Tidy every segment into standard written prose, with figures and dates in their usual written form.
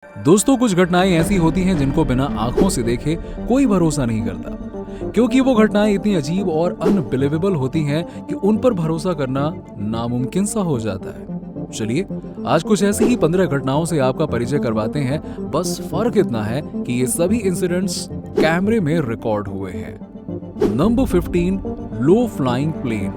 दोस्तों, कुछ घटनाएं ऐसी होती हैं जिनको बिना आंखों से देखे कोई भरोसा नहीं करता, क्योंकि वो घटनाएं इतनी अजीब और अनबिलीवेबल होती हैं कि उन पर भरोसा करना नामुमकिन सा हो जाता है। चलिए, आज कुछ ऐसी ही 15 घटनाओं से आपका परिचय करवाते हैं। बस फर्क इतना है कि ये सभी इंसिडेंट्स कैमरे में रिकॉर्ड हुए हैं। नंबर 15, लो फ्लाइंग प्लेन।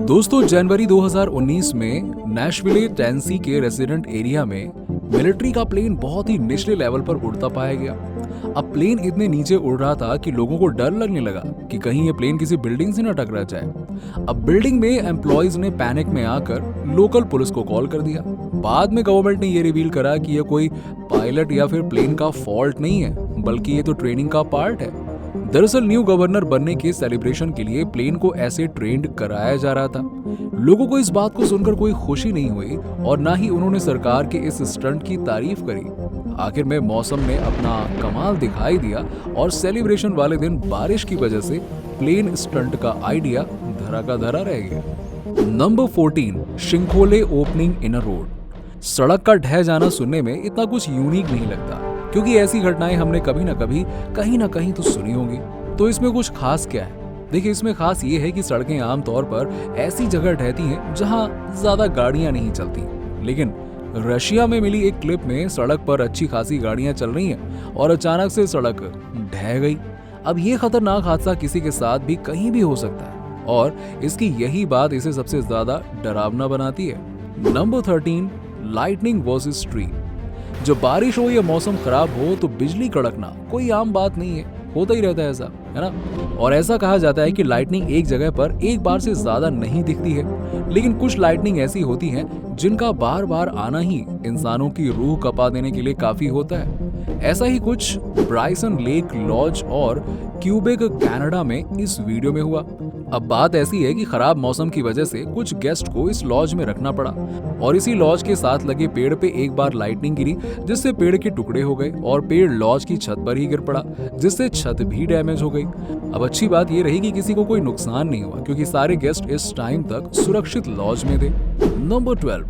दोस्तों, जनवरी 2019 में नैशविले, टेनेसी के रेजिडेंट एरिया में मिलिट्री का प्लेन बहुत ही निचले लेवल पर उड़ता पाया गया। अब प्लेन इतने नीचे उड़ रहा था कि लोगों को डर लगने लगा कि कहीं ये प्लेन किसी बिल्डिंग से न टकरा जाए। अब बिल्डिंग में एम्प्लॉयज ने पैनिक में आकर लोकल पुलिस को कॉल कर दिया। बाद में गवर्नमेंट ने ये रिवील करा कि यह कोई पायलट या फिर प्लेन का फॉल्ट नहीं है, बल्कि ये तो ट्रेनिंग का पार्ट है। दरअसल न्यू गवर्नर बनने के सेलिब्रेशन के लिए प्लेन को ऐसे ट्रेंड कराया जा रहा था। लोगों को इस बात को सुनकर कोई खुशी नहीं हुई और ना ही उन्होंने सरकार के इस स्टंट की तारीफ करी। आखिर में मौसम ने अपना कमाल दिखाई दिया और सेलिब्रेशन वाले दिन बारिश की वजह से प्लेन स्टंट का आइडिया धरा का धरा रह गया। नंबर 14, शिंखोले ओपनिंग इन अ रोड। सड़क का ढह जाना सुनने में इतना कुछ यूनिक नहीं लगता, क्योंकि ऐसी घटनाएं हमने कभी ना कभी कहीं ना कहीं तो सुनी होंगी। तो इसमें कुछ खास क्या है? देखिए, इसमें खास ये है कि सड़कें आमतौर पर ऐसी जगह ढहती हैं जहां ज्यादा गाड़ियां नहीं चलती। लेकिन रशिया में मिली एक क्लिप में सड़क पर अच्छी खासी गाड़ियां चल रही हैं और अचानक से सड़क ढह गई। अब ये खतरनाक हादसा किसी के साथ भी कहीं भी हो सकता है और इसकी यही बात इसे सबसे ज्यादा डरावना बनाती है। Number 13, lightning versus tree. जब बारिश हो या मौसम खराब हो तो बिजली कड़कना कोई आम बात नहीं है, होता ही रहता है ऐसा, है ना। और ऐसा कहा जाता है कि लाइटनिंग एक जगह पर एक बार से ज्यादा नहीं दिखती है, लेकिन कुछ लाइटनिंग ऐसी होती हैं जिनका बार बार आना ही इंसानों की रूह कपा देने के लिए काफी होता है। ऐसा ही कुछ ब्राइसन लेक लॉज और क्यूबेक कनाडा में इस वीडियो में हुआ। अब बात ऐसी है कि खराब मौसम की वजह से कुछ गेस्ट को इस लॉज में रखना पड़ा और इसी लॉज के साथ लगे पेड़ पे एक बार लाइटनिंग गिरी, जिससे पेड़ के टुकड़े हो गए और पेड़ लॉज की छत पर ही गिर पड़ा, जिससे छत भी डैमेज हो गई। अब अच्छी बात ये रही कि किसी को कोई नुकसान नहीं हुआ, क्योंकि सारे गेस्ट इस टाइम तक सुरक्षित लॉज में थे। Number 12,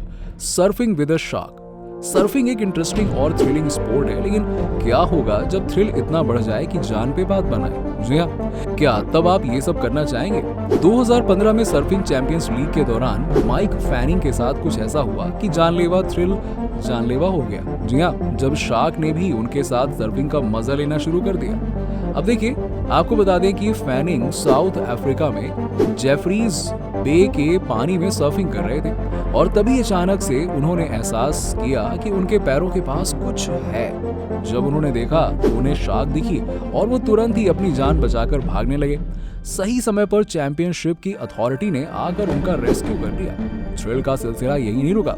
surfing with a shark. Surfing एक इंटरेस्टिंग और थ्रिलिंग स्पोर्ट है, लेकिन क्या होगा जब थ्रिल इतना बढ़ जाए कि जान पे बात बनाए? जी हाँ, क्या तब आप ये सब करना चाहेंगे? 2015 में सर्फिंग चैंपियंस लीग के दौरान माइक फैनिंग के साथ कुछ ऐसा हुआ कि जानलेवा थ्रिल जानलेवा हो गया। जी हाँ, जब शार्क ने भी उनके साथ सर्फिंग का मजा लेना शुरू कर दिया। अब देखिए, आपको बता दें कि फैनिंग साउथ अफ्रीका में जेफरीज बे के पानी में सर्फिंग कर रहे थे और तभी अचानक से उन्होंने एहसास किया कि उनके पैरों के पास कुछ है। जब उन्होंने देखा तो उन्हें शार्क दिखी और वो तुरंत ही अपनी जान बचाकर भागने लगे। सही समय पर चैंपियनशिप की अथॉरिटी ने आकर उनका रेस्क्यू कर लिया। थ्रिल का सिलसिला यही नहीं रुका।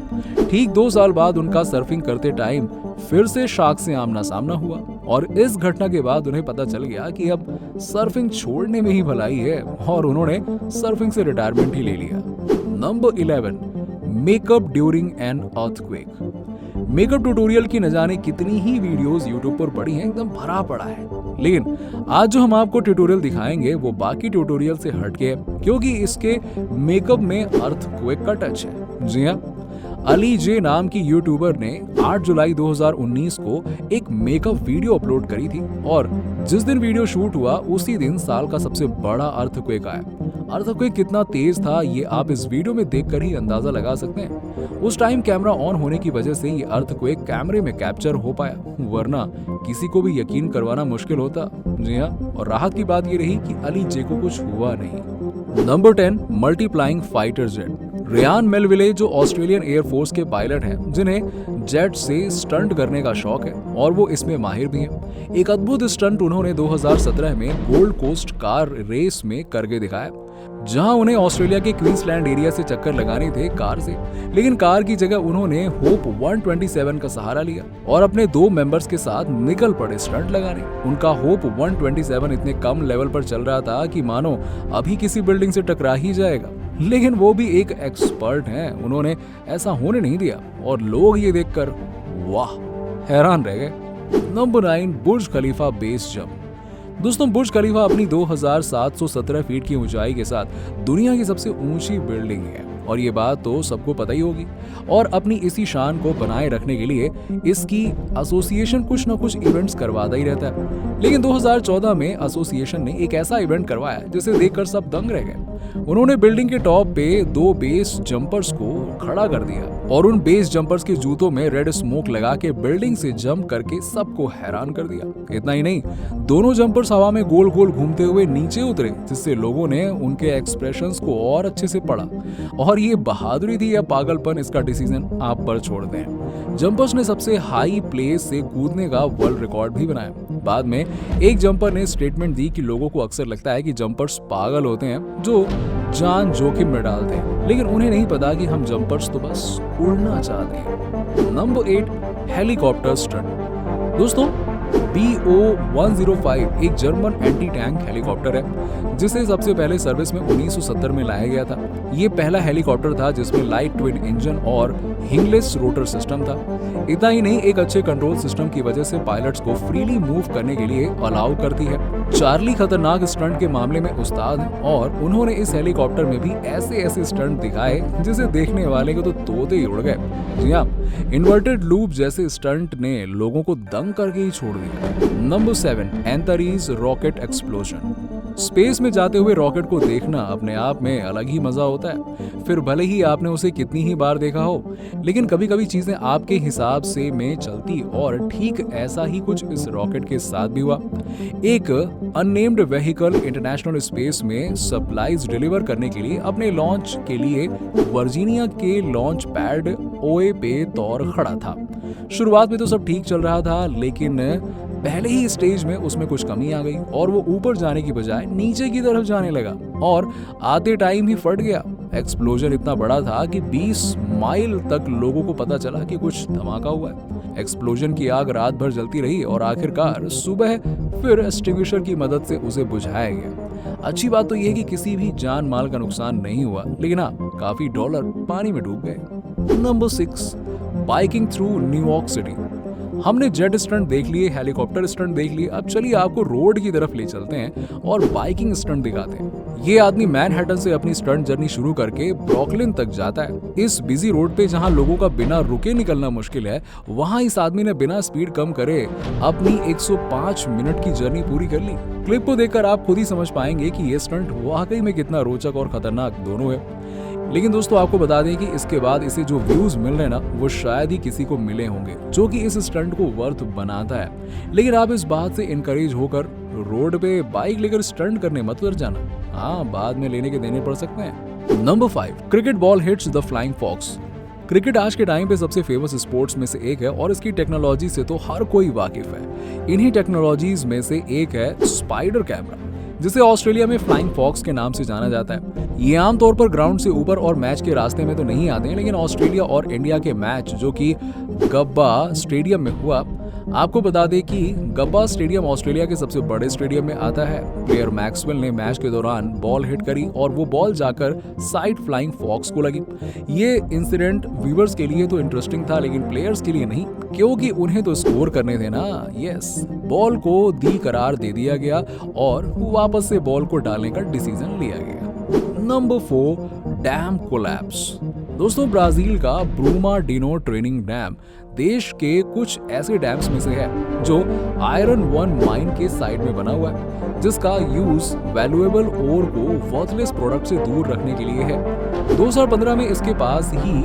ठीक 2 साल बाद उनका सर्फिंग करते टाइम फिर से शार्क से आमना सामना हुआ और इस घटना के बाद उन्हें पता चल गया कि अब सर्फिंग छोड़ने में ही भलाई है और उन्होंने सर्फिंग से रिटायरमेंट ही ले लिया। Number 11, makeup during an earthquake. Makeup tutorial की न जाने कितनी ही वीडियोस यूट्यूब पर पड़ी हैं, एकदम भरा पड़ा है। लेकिन आज जो हम आपको ट्यूटोरियल दिखाएंगे वो बाकी ट्यूटोरियल से हटके है, क्योंकि इसके मेकअप में अर्थक्वेक का टच है। जी हाँ, अली जे नाम की यूट्यूबर ने 8 जुलाई 2019 को एक मेकअप वीडियो अपलोड करी थी और जिस दिन वीडियो शूट हुआ उसी दिन साल का सबसे बड़ा अर्थक्वेक आया। अर्थक्वेक कितना तेज था ये आप इस वीडियो में देखकर ही अंदाजा लगा सकते हैं। उस टाइम कैमरा ऑन होने की वजह से ये अर्थक्वेक कैमरे में कैप्चर हो पाया, वरना किसी को भी यकीन करवाना मुश्किल होता। जी हाँ, और राहत की बात ये रही कि अली जे को कुछ हुआ नहीं। Number 10, multiplying fighter jet. Ryan Melville जो ऑस्ट्रेलियन एयरफोर्स के पायलट हैं, जिन्हें जेट से स्टंट करने का शौक है और वो इसमें माहिर भी हैं। एक अद्भुत स्टंट उन्होंने 2017 में गोल्ड कोस्ट कार रेस में करके दिखाया, जहां उन्हें ऑस्ट्रेलिया के क्वींसलैंड एरिया से चक्कर लगाने थे कार से। लेकिन कार की जगह उन्होंने होप 127 का सहारा लिया और अपने 2 मेंबर्स के साथ निकल पड़े स्टंट लगाने। उनका होप 127 इतने कम लेवल पर चल रहा था कि मानो अभी किसी बिल्डिंग से टकरा ही जाएगा। लेकिन वो भी एक एक्सपर्ट हैं, उन्होंने ऐसा होने नहीं दिया और लोग ये देखकर वाह हैरान रह गए। नंबर 9, बुर्ज खलीफा बेस जंप। दोस्तों, बुर्ज खलीफा अपनी 2717 फीट की ऊंचाई के साथ दुनिया की सबसे ऊंची बिल्डिंग है और ये बात तो सबको पता ही होगी। और अपनी इसी शान को बनाए रखने के लिए इसकी एसोसिएशन कुछ ना कुछ इवेंट्स करवाता ही रहता है। लेकिन 2014 में एसोसिएशन ने एक ऐसा इवेंट करवाया जिसे देखकर सब दंग रह गए। उन्होंने बिल्डिंग के टॉप पे 2 बेस जंपर्स को खड़ा कर दिया और उन बेस जंपर्स के जूतों में रेड स्मोक लगा के बिल्डिंग से जंप करके सबको हैरान कर दिया। इतना ही नहीं, दोनों जंपर्स हवा में गोल गोल घूमते हुए नीचे उतरे, जिससे लोगों ने उनके एक्सप्रेशंस को और अच्छे से पढ़ा। और ये बहादुरी थी या पागलपन, इसका डिसीजन आप पर छोड़ दें। जंपर्स ने सबसे हाई प्लेस से कूदने का वर्ल्ड रिकॉर्ड भी बनाया। बाद में एक जंपर ने स्टेटमेंट दी कि लोगों को अक्सर लगता है कि जंपर्स पागल होते हैं जो जान जोखिम में डालते हैं, लेकिन उन्हें नहीं पता कि हम जंपर्स तो बस उड़ना चाहते हैं। Number 8, helicopter stunt. दोस्तों, BO-105 एक जर्मन एंटी टैंक हेलीकॉप्टर है जिसे सबसे पहले सर्विस में 1970 में लाया गया था। ये पहला हेलीकॉप्टर था जिसमें लाइट ट्विन इंजन और हिंगलेस रोटर सिस्टम था। इतना ही नहीं, एक अच्छे कंट्रोल सिस्टम की वजह से पायलट्स को फ्रीली मूव करने के लिए अलाउ करती है। चार्ली खतरनाक स्टंट के मामले में उस्ताद है और उन्होंने इस हेलीकॉप्टर में भी ऐसे स्टंट दिखाए जिसे देखने वाले को तो तोते ही उड़ गए। जी हाँ, इन्वर्टेड लूप जैसे स्टंट ने लोगों को दंग करके ही छोड़ दिया। Number 7, Antares rocket explosion. Space में जाते हुए रॉकेट को देखना अपने आप में अलग ही मजा होता है। फिर भले ही आपने उसे कितनी ही बार देखा हो, लेकिन कभी कभी चीजें आपके हिसाब से में चलती और ठीक ऐसा ही कुछ इस रॉकेट के साथ भी हुआ। एक अननेम्ड व्हीकल इंटरनेशनल स्पेस में सप्लाईज डिलीवर करने के लिए अपने लॉन्च के लिए वर्जीनिया के लॉन्च पैड ओए पे तौर खड़ा था। शुरुआत में तो सब ठीक चल रहा था, लेकिन पहले ही स्टेज में उसमें कुछ कमी आ गई और वो ऊपर जाने की बजाय नीचे की तरफ जाने लगा और आते टाइम ही फट गया। एक्सप्लोजन इतना बड़ा था कि 20 माइल तक लोगों को पता चला कि कुछ धमाका हुआ है। एक्सप्लोजन की आग रात भर जलती रही और आखिरकार सुबह फिर एक्सटिंग्विशर की मदद से उसे बुझाया गया। अच्छी बात तो यह कि किसी भी जान माल का नुकसान नहीं हुआ, लेकिन हाँ, काफी डॉलर पानी में डूब गए। Number 6, biking through New York city. हमने जेट स्टंट देख लिए, हेलीकॉप्टर स्टंट देख लिए, अब चलिए आपको रोड की तरफ ले चलते हैं और बाइकिंग स्टंट दिखाते हैं। ये आदमी मैनहट्टन से अपनी स्टंट जर्नी शुरू करके ब्रुकलिन तक जाता है। इस बिजी रोड पे जहां लोगों का बिना रुके निकलना मुश्किल है, वहां इस आदमी ने बिना स्पीड कम करे अपनी 105 मिनट की जर्नी पूरी कर ली। क्लिप को देखकर आप खुद ही समझ पाएंगे कि ये स्टंट वाकई में कितना रोचक और खतरनाक दोनों है। लेकिन दोस्तों, आपको बता दें कि इसके बाद इसे जो व्यूज मिल रहे हैं ना, वो शायद ही किसी को मिले होंगे, जो कि इस स्टंट को वर्थ बनाता है। लेकिन आप इस बात से इनकरेज होकर रोड पे बाइक लेकर स्टंट करने मत कर जाना। हाँ, बाद में लेने के देने पड़ सकते हैं। Number 5, cricket ball hits the flying fox. Cricket आज के टाइम पे सबसे फेमस स्पोर्ट्स में से एक है और इसकी टेक्नोलॉजी से तो हर कोई वाकिफ है। इन्हीं टेक्नोलॉजीज में से एक है स्पाइडर कैमरा, जिसे ऑस्ट्रेलिया में फ्लाइंग फॉक्स के नाम से जाना जाता है। ये आमतौर पर ग्राउंड से ऊपर और मैच के रास्ते में तो नहीं आते हैं, लेकिन ऑस्ट्रेलिया और इंडिया के मैच जो कि गब्बा स्टेडियम में हुआ, आपको बता दें कि गब्बा स्टेडियम ऑस्ट्रेलिया के सबसे बड़े स्टेडियम में आता है। प्लेयर मैक्सवेल ने मैच के दौरान बॉल हिट करी और वो बॉल जाकर साइड फ्लाइंग फॉक्स को लगी। ये इंसिडेंट व्यूअर्स के लिए तो इंटरेस्टिंग था, लेकिन प्लेयर्स के लिए नहीं, क्योंकि उन्हें तो स्कोर करने थे ना। यस, बॉल को दी करार दे दिया गया और वापस से बॉल को डालने का डिसीजन लिया गया। Number 4, dam collapse. दोस्तों, ब्राजील का ब्रूमाडिनो ट्रेनिंग डैम देश के कुछ ऐसे डैम्स में से है जो आयरन वन माइन के साइड में बना हुआ है, जिसका यूज वैल्यूएबल ओर को वर्थलेस प्रोडक्ट से दूर रखने के लिए है। 2015 में इसके पास ही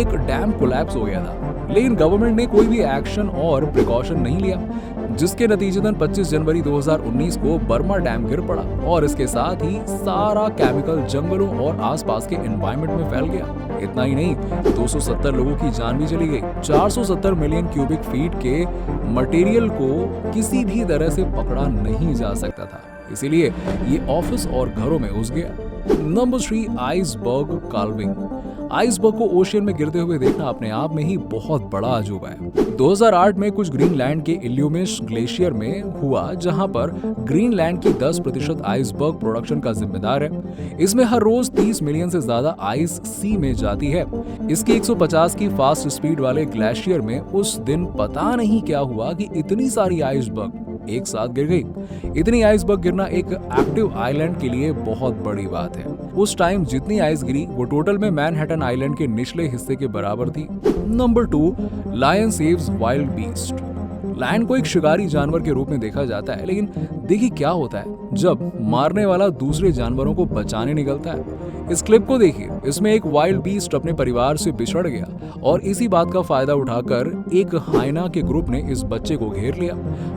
एक डैम कोलैप्स हो गया था, लेकिन गवर्नमेंट ने कोई भी एक्शन और प्रिकॉशन नहीं लिया, जिसके नतीजतन 25 जनवरी 2019 को बर्मा डैम गिर पड़ा और इसके साथ ही सारा केमिकल जंगलों और आसपास के एनवायरनमेंट में फैल गया। इतना ही नहीं, 270 लोगों की जान भी चली गई। 470 मिलियन क्यूबिक फीट के मटेरियल को किसी भी तरह से पकड़ा नहीं जा सकता था, इसीलिए ये ऑफिस और घरों में घुस गया। Number 3, iceberg carving. आइसबर्ग को ओशियन में गिरते हुए देखना अपने आप में ही बहुत बड़ा अजूबा है। 2008 में कुछ ग्रीनलैंड के इल्यूमिश ग्लेशियर में हुआ, जहां पर ग्रीनलैंड की 10% आइसबर्ग प्रोडक्शन का जिम्मेदार है। इसमें हर रोज 30 मिलियन से ज्यादा आइस सी में जाती है। इसकी 150 की फास्ट स्पीड वाले ग्लेशियर में उस दिन पता नहीं क्या हुआ कि इतनी सारी आइसबर्ग एक साथ गिर गई। इतनी आइसबर्ग गिरना एक एक्टिव आइलैंड के लिए बहुत बड़ी बात है। उस टाइम जितनी आइस गिरी वो टोटल में मैनहट्टन आइलैंड के निचले हिस्से के बराबर थी। Number 2, lion saves wildebeest. Lion को एक शिकारी जानवर के रूप में देखा जाता है, लेकिन देखिए क्या होता है जब मारने वाला दूसरे जानवरों को बचाने निकलता है। इस क्लिप को देखिए, इसमें एक वाइल्ड बीस्ट अपने परिवार से बिछड़ गया और इसी बात का फायदा उठाकर एक हाइना के ग्रुप ने इस बच्चे को घेर लिया।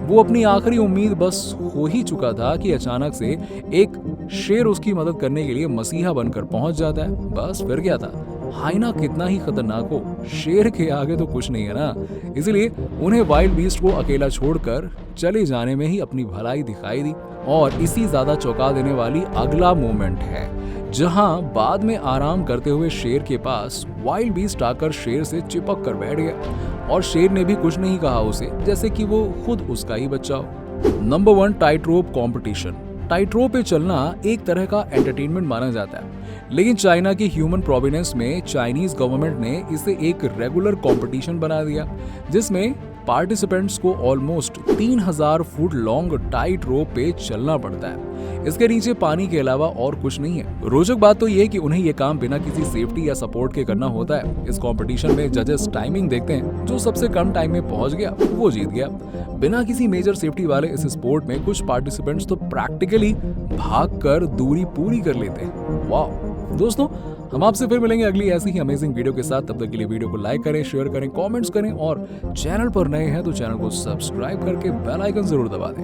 वो अपनी आखिरी उम्मीद बस हो ही चुका था कि अचानक से एक शेर उसकी मदद करने के लिए मसीहा बनकर पहुंच जाता है। बस फिर क्या था, हाइना कितना ही खतरनाक हो, शेर के आगे तो कुछ नहीं है ना। इसलिए उन्हें वाइल्ड बीस्ट को अकेला छोड़कर चले जाने में ही अपनी भलाई दिखाई दी। और इसी ज्यादा चौंका देने वाली अगला मोमेंट है जहां बाद में आराम करते हुए शेर के पास वाइल्ड बीस्ट आकर शेर से चिपक कर बैठ गया और शेर ने भी कुछ नहीं कहा उसे, जैसे कि वो खुद उसका ही बच्चा हो। नंबर 1, टाइट रोप कॉम्पिटिशन। टाइट रोप पे चलना एक तरह का एंटरटेनमेंट माना जाता है, लेकिन चाइना की ह्यूमन प्रोविडेंस में चाइनीज गवर्नमेंट ने इसे एक रेगुलर कंपटीशन बना दिया, जिसमें पार्टिसिपेंट्स को ऑलमोस्ट 3000 फुट लॉन्ग टाइट रोप पे चलना पड़ता है। इसके नीचे पानी के अलावा और कुछ नहीं है। रोचक बात तो ये है कि उन्हें ये काम बिना किसी सेफ्टी या सपोर्ट के करना होता है। इस कंपटीशन में जजेस टाइमिंग देखते हैं, जो सबसे कम टाइम में पहुंच गया वो जीत गया। बिना किसी मेजर सेफ्टी वाले इस स्पोर्ट में कुछ पार्टिसिपेंट्स तो प्रैक्टिकली भागकर दूरी पूरी कर लेते हैं। वाह दोस्तों, हम आपसे फिर मिलेंगे अगली ऐसी ही अमेजिंग वीडियो के साथ। तब तक के लिए वीडियो को लाइक करें, शेयर करें, कमेंट्स करें और चैनल पर नए हैं तो चैनल को सब्सक्राइब करके बेल आइकन जरूर दबा दें।